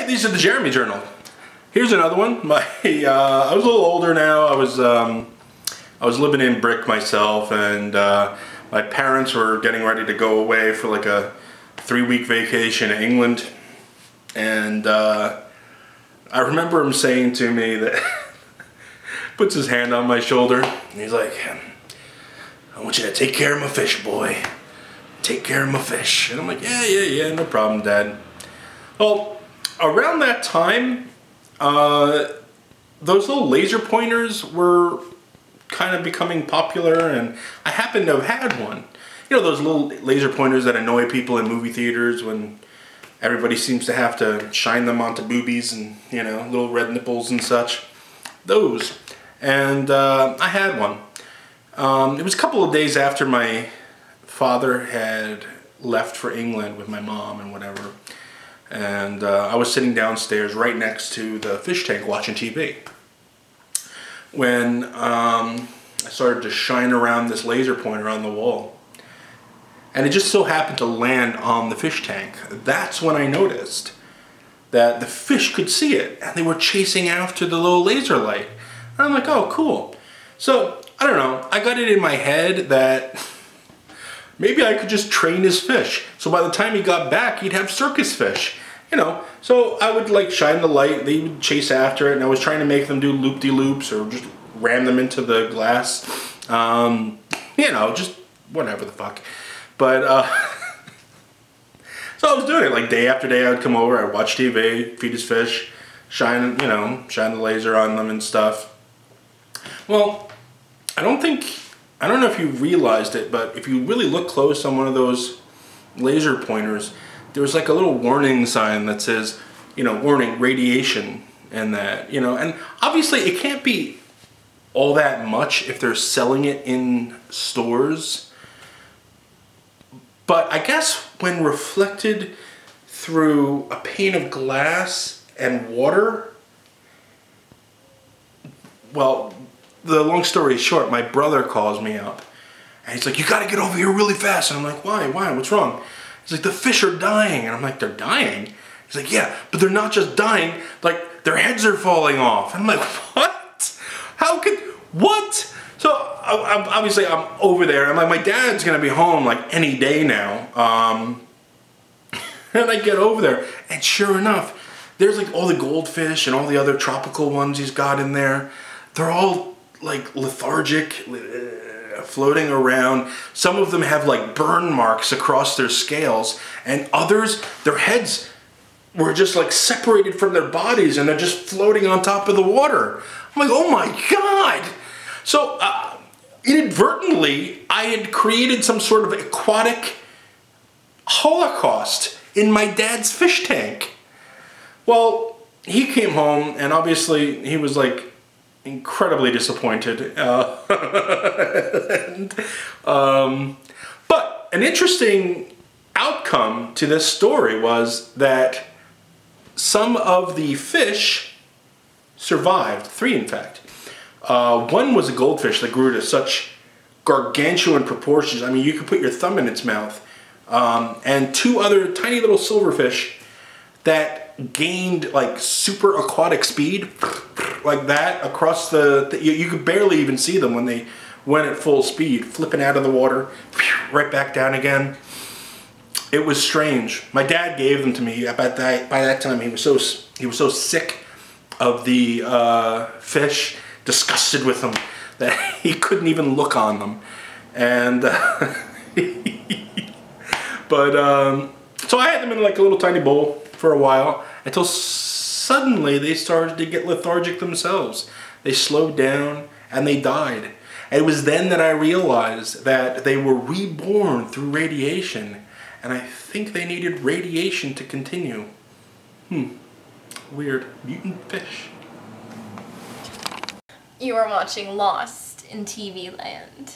these are the Jeremy Journal. Here's another one. I was a little older now. I was living in Brick myself, and my parents were getting ready to go away for like a 3-week vacation in England. And I remember him saying to me that, puts his hand on my shoulder, and he's like, I want you to take care of my fish, boy. Take care of my fish. And I'm like, yeah, no problem, Dad. Well, around that time, those little laser pointers were kind of becoming popular, and I happened to have had one. You know, those little laser pointers that annoy people in movie theaters when everybody seems to have to shine them onto boobies and, you know, little red nipples and such. Those. And I had one. It was a couple of days after my father had left for England with my mom and whatever. And I was sitting downstairs right next to the fish tank watching TV. When I started to shine around this laser pointer on the wall. And it just so happened to land on the fish tank. That's when I noticed that the fish could see it, and they were chasing after the little laser light. And I'm like, oh, cool. So, I don't know, I got it in my head that maybe I could just train his fish. So by the time he got back, he'd have circus fish. You know, so I would like shine the light, they would chase after it, and I was trying to make them do loop-de-loops or just ram them into the glass. You know, just whatever the fuck. But, so I was doing it, like day after day I would come over, I'd watch TV, feed his fish, shine the laser on them and stuff. Well, I don't know if you realized it, but if you really look close on one of those laser pointers, there was like a little warning sign that says, you know, warning, radiation, and that, you know, and obviously it can't be all that much if they're selling it in stores. But I guess when reflected through a pane of glass and water, well, the long story short, my brother calls me up and he's like, you gotta get over here really fast. And I'm like, why, what's wrong? He's like, the fish are dying. And I'm like, they're dying? He's like, yeah, but they're not just dying, like their heads are falling off. And I'm like, what? How could, what? So obviously I'm over there. I'm like, my dad's gonna be home like any day now. And I get over there, and sure enough, there's like all the goldfish and all the other tropical ones he's got in there. They're all like lethargic, floating around. Some of them have like burn marks across their scales, and others, their heads were just like separated from their bodies, and they're just floating on top of the water. I'm like, oh my God. So, inadvertently, I had created some sort of aquatic holocaust in my dad's fish tank. Well, he came home, and obviously he was like incredibly disappointed. But an interesting outcome to this story was that some of the fish survived, 3 in fact. One was a goldfish that grew to such gargantuan proportions. I mean, you could put your thumb in its mouth. And 2 other tiny little silverfish that gained like super aquatic speed, like that, across you could barely even see them when they went at full speed, flipping out of the water, right back down again. It was strange. My dad gave them to me. By that time, he was so sick of the fish, disgusted with them, that he couldn't even look on them. And but so I had them in like a little tiny bowl for a while, until suddenly they started to get lethargic themselves. They slowed down and they died. And it was then that I realized that they were reborn through radiation, and I think they needed radiation to continue. Weird. Mutant fish. You are watching Lost in TV Land.